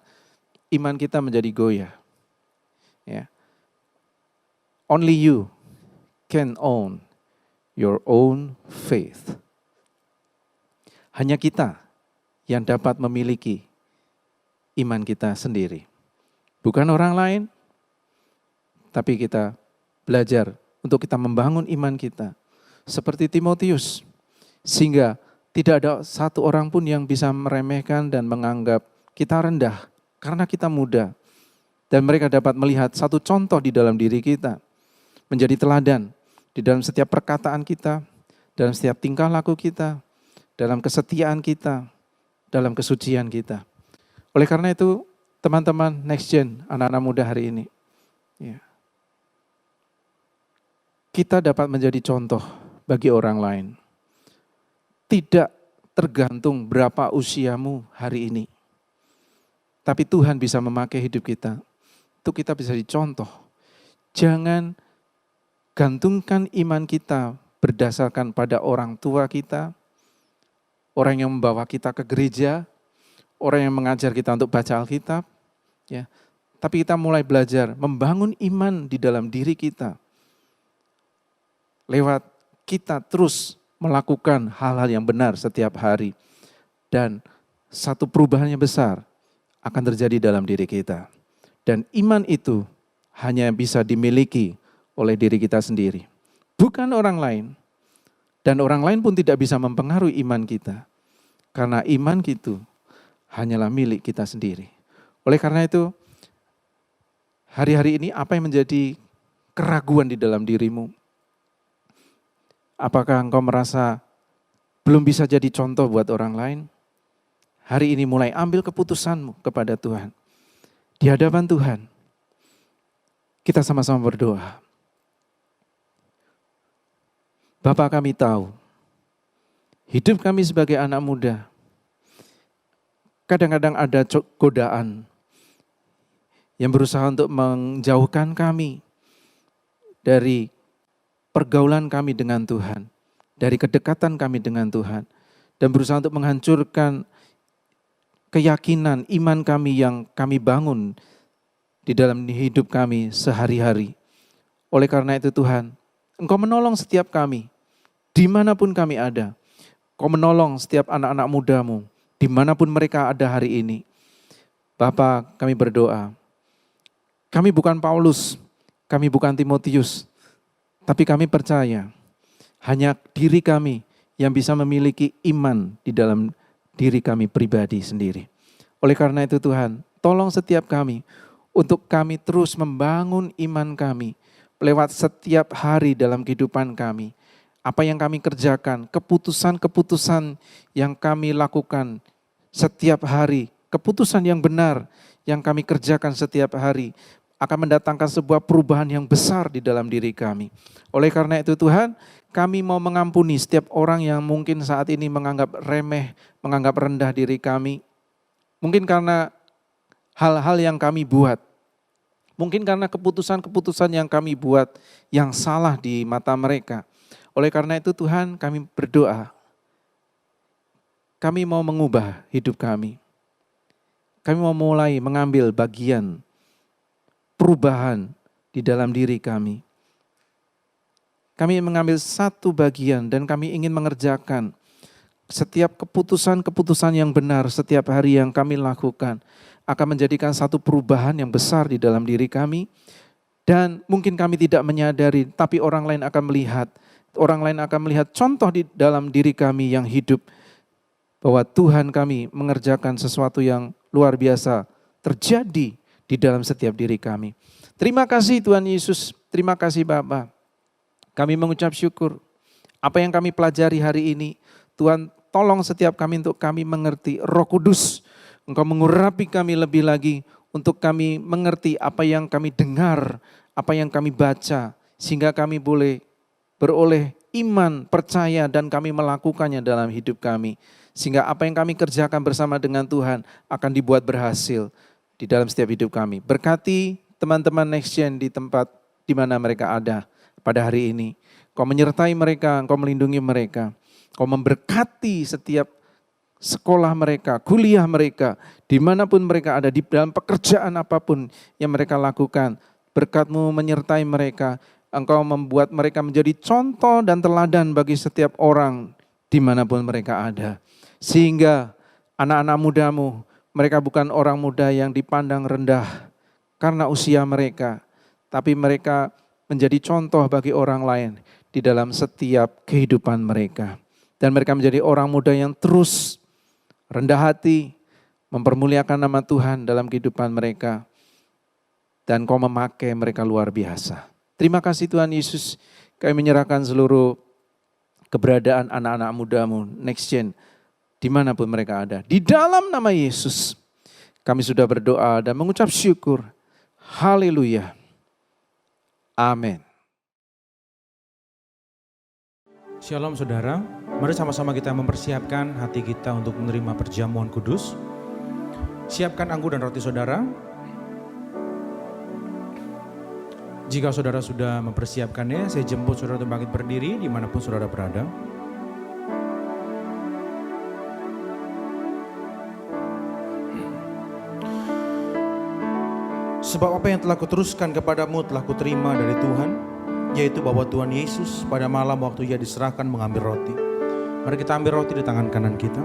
Speaker 3: iman kita menjadi goyah. Ya. Only you can own your own faith. hanya kita yang dapat memiliki iman kita sendiri. Bukan orang lain, tapi kita belajar untuk kita membangun iman kita. Seperti Timotius, sehingga tidak ada satu orang pun yang bisa meremehkan dan menganggap kita rendah karena kita muda. Dan mereka dapat melihat satu contoh di dalam diri kita, menjadi teladan di dalam setiap perkataan kita, dalam setiap tingkah laku kita, dalam kesetiaan kita, dalam kesucian kita. Oleh karena itu, teman-teman Next Gen, anak-anak muda hari ini, ya, kita dapat menjadi contoh bagi orang lain. Tidak tergantung berapa usiamu hari ini. Tapi Tuhan bisa memakai hidup kita untuk kita bisa dicontoh. Jangan gantungkan iman kita berdasarkan pada orang tua kita, orang yang membawa kita ke gereja, orang yang mengajar kita untuk baca Alkitab. Ya. Tapi kita mulai belajar membangun iman di dalam diri kita. Lewat kita terus melakukan hal-hal yang benar setiap hari. Dan satu perubahan yang besar akan terjadi dalam diri kita. Dan iman itu hanya bisa dimiliki oleh diri kita sendiri. Bukan orang lain. Dan orang lain pun tidak bisa mempengaruhi iman kita. Karena iman itu hanyalah milik kita sendiri. Oleh karena itu, hari-hari ini apa yang menjadi keraguan di dalam dirimu? Apakah engkau merasa belum bisa jadi contoh buat orang lain? Hari ini mulai ambil keputusanmu kepada Tuhan. Di hadapan Tuhan, kita sama-sama berdoa. Bapa, kami tahu, hidup kami sebagai anak muda, kadang-kadang ada godaan yang berusaha untuk menjauhkan kami dari pergaulan kami dengan Tuhan, dari kedekatan kami dengan Tuhan, dan berusaha untuk menghancurkan keyakinan iman kami yang kami bangun di dalam hidup kami sehari-hari. Oleh karena itu Tuhan, Engkau menolong setiap kami, dimanapun kami ada. Engkau menolong setiap anak-anak mudamu, dimanapun mereka ada hari ini. Bapa, kami berdoa, kami bukan Paulus, kami bukan Timotius, tapi kami percaya hanya diri kami yang bisa memiliki iman di dalam diri kami pribadi sendiri. Oleh karena itu Tuhan, tolong setiap kami untuk kami terus membangun iman kami lewat setiap hari dalam kehidupan kami. Apa yang kami kerjakan, keputusan-keputusan yang kami lakukan setiap hari, keputusan yang benar yang kami kerjakan setiap hari, akan mendatangkan sebuah perubahan yang besar di dalam diri kami. Oleh karena itu Tuhan, kami mau mengampuni setiap orang yang mungkin saat ini menganggap remeh, menganggap rendah diri kami. Mungkin karena hal-hal yang kami buat. Mungkin karena keputusan-keputusan yang kami buat yang salah di mata mereka. Oleh karena itu Tuhan, kami berdoa. Kami mau mengubah hidup kami. Kami mau mulai mengambil bagian perubahan di dalam diri kami. Kami mengambil satu bagian dan kami ingin mengerjakan setiap keputusan-keputusan yang benar setiap hari yang kami lakukan akan menjadikan satu perubahan yang besar di dalam diri kami. Dan mungkin kami tidak menyadari, tapi orang lain akan melihat contoh di dalam diri kami yang hidup, bahwa Tuhan kami mengerjakan sesuatu yang luar biasa terjadi di dalam setiap diri kami. Terima kasih Tuhan Yesus, terima kasih Bapa. Kami mengucap syukur. Apa yang kami pelajari hari ini, Tuhan tolong setiap kami untuk kami mengerti. Roh Kudus, Engkau mengurapi kami lebih lagi untuk kami mengerti apa yang kami dengar, apa yang kami baca, sehingga kami boleh beroleh iman, percaya, dan kami melakukannya dalam hidup kami. Sehingga apa yang kami kerjakan bersama dengan Tuhan akan dibuat berhasil di dalam setiap hidup kami. Berkati teman-teman Next Gen di tempat di mana mereka ada pada hari ini. Kau menyertai mereka, Kau melindungi mereka. Kau memberkati setiap sekolah mereka, kuliah mereka, dimanapun mereka ada, di dalam pekerjaan apapun yang mereka lakukan. Berkat-Mu menyertai mereka. Engkau membuat mereka menjadi contoh dan teladan bagi setiap orang dimanapun mereka ada. Sehingga anak-anak mudamu, mereka bukan orang muda yang dipandang rendah karena usia mereka, tapi mereka menjadi contoh bagi orang lain di dalam setiap kehidupan mereka. Dan mereka menjadi orang muda yang terus rendah hati, mempermuliakan nama Tuhan dalam kehidupan mereka. Dan Kau memakai mereka luar biasa. Terima kasih Tuhan Yesus, kami menyerahkan seluruh keberadaan anak-anak mudamu, next gen, dimanapun mereka ada. Di dalam nama Yesus, kami sudah berdoa dan mengucap syukur. Haleluya. Amin.
Speaker 4: Shalom saudara, mari sama-sama kita mempersiapkan hati kita untuk menerima perjamuan kudus. Siapkan anggur dan roti saudara. Jika saudara sudah mempersiapkannya, saya jemput saudara untuk bangkit berdiri dimanapun saudara berada. Sebab apa yang telah kuteruskan kepadamu telah kuterima dari Tuhan, yaitu bahwa Tuhan Yesus pada malam waktu Ia diserahkan mengambil roti. Mari kita ambil roti di tangan kanan kita.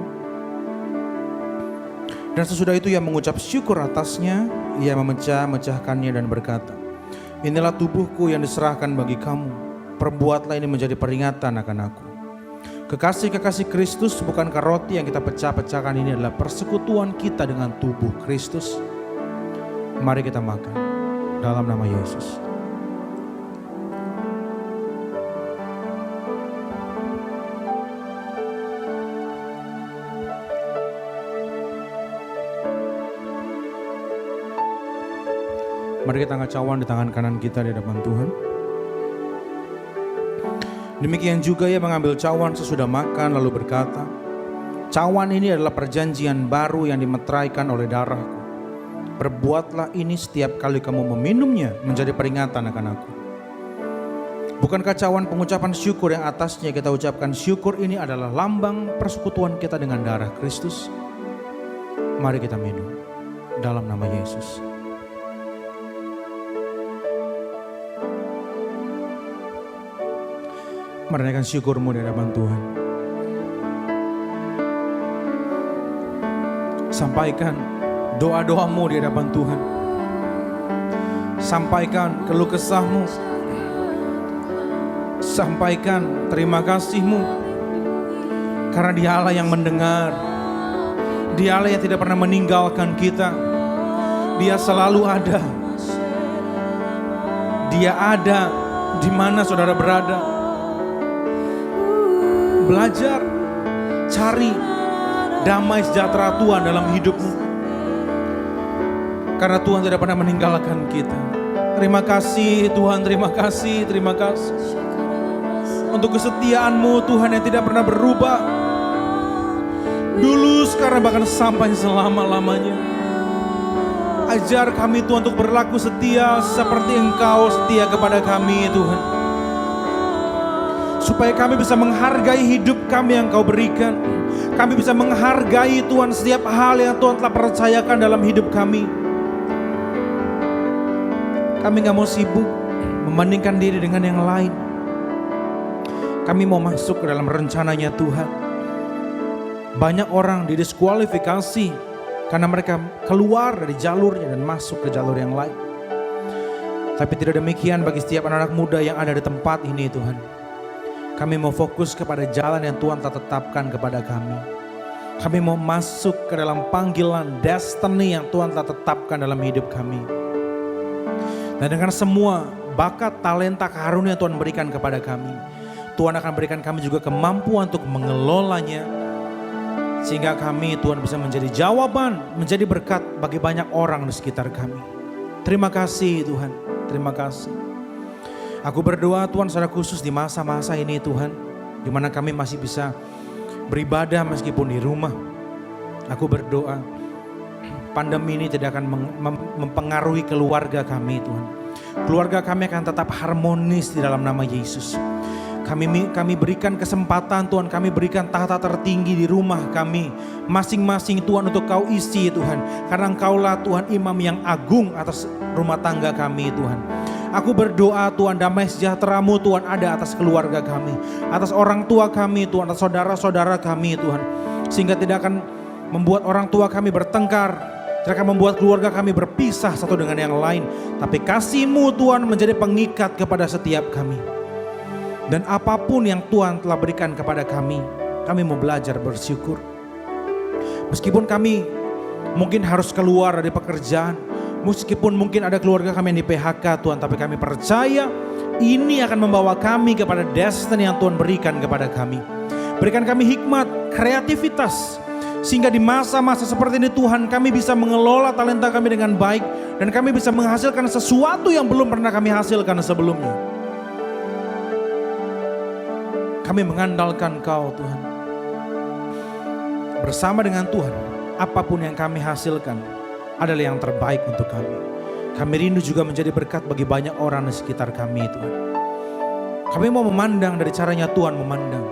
Speaker 4: Dan sesudah itu Ia mengucap syukur atasnya, Ia memecah-mecahkannya dan berkata, inilah tubuhku yang diserahkan bagi kamu, perbuatlah ini menjadi peringatan akan aku. Kekasih-kekasih Kristus, bukankah roti yang kita pecah-pecahkan ini adalah persekutuan kita dengan tubuh Kristus? Mari kita makan dalam nama Yesus. Mari kita angkat cawan di tangan kanan kita di hadapan Tuhan. Demikian juga Ia mengambil cawan sesudah makan lalu berkata, cawan ini adalah perjanjian baru yang dimeteraikan oleh darahku. Perbuatlah ini setiap kali kamu meminumnya menjadi peringatan akan aku. Bukankah cawan pengucapan syukur yang atasnya kita ucapkan syukur ini adalah lambang persekutuan kita dengan darah Kristus? Mari kita minum dalam nama Yesus. Menaikkan syukurmu di hadapan Tuhan. Sampaikan doa-doamu di hadapan Tuhan. Sampaikan keluh kesahmu. Sampaikan terima kasihmu. Karena Dia Allah yang mendengar. Dia Allah yang tidak pernah meninggalkan kita. Dia selalu ada. Dia ada di mana saudara berada. Belajar, cari damai sejahtera Tuhan dalam hidupmu. Karena Tuhan tidak pernah meninggalkan kita. Terima kasih Tuhan, terima kasih, terima kasih. Untuk kesetiaan-Mu Tuhan yang tidak pernah berubah. Dulu, sekarang, bahkan sampai selama-lamanya. Ajar kami Tuhan untuk berlaku setia seperti Engkau setia kepada kami Tuhan. Supaya kami bisa menghargai hidup kami yang Kau berikan. Kami bisa menghargai Tuhan setiap hal yang Tuhan telah percayakan dalam hidup kami. Kami gak mau sibuk membandingkan diri dengan yang lain. Kami mau masuk ke dalam rencananya Tuhan. Banyak orang didiskualifikasi karena mereka keluar dari jalurnya dan masuk ke jalur yang lain. Tapi tidak demikian bagi setiap anak-anak muda yang ada di tempat ini Tuhan. Kami mau fokus kepada jalan yang Tuhan telah tetapkan kepada kami. Kami mau masuk ke dalam panggilan destiny yang Tuhan telah tetapkan dalam hidup kami. Dan dengan semua bakat, talenta, karunia Tuhan berikan kepada kami, Tuhan akan berikan kami juga kemampuan untuk mengelolanya. Sehingga kami Tuhan bisa menjadi jawaban, menjadi berkat bagi banyak orang di sekitar kami. Terima kasih Tuhan, terima kasih. Aku berdoa Tuhan secara khusus di masa-masa ini Tuhan, di mana kami masih bisa beribadah meskipun di rumah. Aku berdoa pandemi ini tidak akan mempengaruhi keluarga kami Tuhan. Keluarga kami akan tetap harmonis di dalam nama Yesus. Kami berikan kesempatan Tuhan, kami berikan tahta tertinggi di rumah kami. Masing-masing Tuhan untuk Kau isi Tuhan. Karena Engkaulah Tuhan imam yang agung atas rumah tangga kami Tuhan. Aku berdoa Tuhan, damai sejahtera-Mu Tuhan ada atas keluarga kami, atas orang tua kami Tuhan, atas saudara-saudara kami Tuhan. Sehingga tidak akan membuat orang tua kami bertengkar, tidak akan membuat keluarga kami berpisah satu dengan yang lain. Tapi kasih-Mu Tuhan menjadi pengikat kepada setiap kami. Dan apapun yang Tuhan telah berikan kepada kami mau belajar bersyukur. Meskipun kami mungkin harus keluar dari pekerjaan, meskipun mungkin ada keluarga kami yang di PHK Tuhan, tapi kami percaya ini akan membawa kami kepada destiny yang Tuhan berikan kepada kami. Berikan kami hikmat, kreativitas, sehingga di masa-masa seperti ini Tuhan kami bisa mengelola talenta kami dengan baik, dan kami bisa menghasilkan sesuatu yang belum pernah kami hasilkan sebelumnya. Kami mengandalkan Kau Tuhan. Bersama dengan Tuhan, apapun yang kami hasilkan adalah yang terbaik untuk kami. Kami rindu juga menjadi berkat bagi banyak orang di sekitar kami Tuhan. Kami mau memandang dari caranya Tuhan memandang.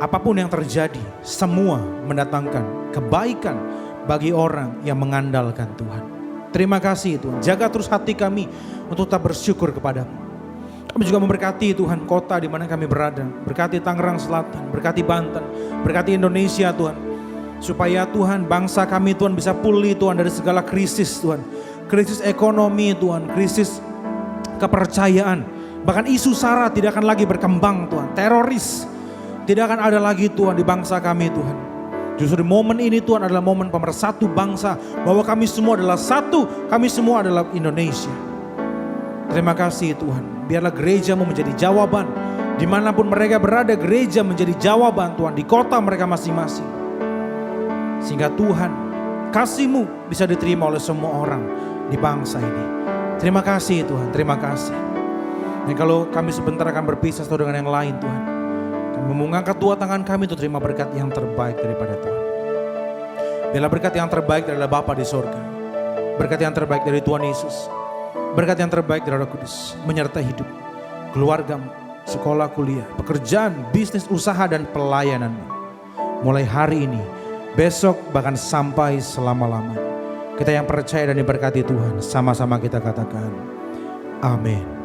Speaker 4: Apapun yang terjadi, semua mendatangkan kebaikan bagi orang yang mengandalkan Tuhan. Terima kasih Tuhan, jaga terus hati kami untuk tetap bersyukur kepada-Mu. Kami juga memberkati Tuhan kota di mana kami berada. Berkati Tangerang Selatan, berkati Banten, berkati Indonesia Tuhan. Supaya Tuhan bangsa kami Tuhan bisa pulih Tuhan dari segala krisis Tuhan. Krisis ekonomi Tuhan, krisis kepercayaan. Bahkan isu SARA tidak akan lagi berkembang Tuhan. Teroris tidak akan ada lagi Tuhan di bangsa kami Tuhan. Justru di momen ini Tuhan adalah momen pemersatu bangsa. Bahwa kami semua adalah satu, kami semua adalah Indonesia. Terima kasih Tuhan. Biarlah gereja-Mu menjadi jawaban. Dimanapun mereka berada, gereja menjadi jawaban Tuhan. Di kota mereka masing-masing. Sehingga Tuhan, kasih-Mu bisa diterima oleh semua orang di bangsa ini. Terima kasih Tuhan, terima kasih. Dan kalau kami sebentar akan berpisah satu dengan yang lain Tuhan, kami mengangkat dua tangan kami untuk terima berkat yang terbaik daripada Tuhan. Biarlah berkat yang terbaik dari Bapa di sorga, berkat yang terbaik dari Tuhan Yesus, berkat yang terbaik dari Roh Kudus menyertai hidup, keluarga-Mu, sekolah, kuliah, pekerjaan, bisnis, usaha, dan pelayanan-Mu. Mulai hari ini, besok, bahkan sampai selama-lamanya. Kita yang percaya dan diberkati Tuhan, sama-sama kita katakan amin.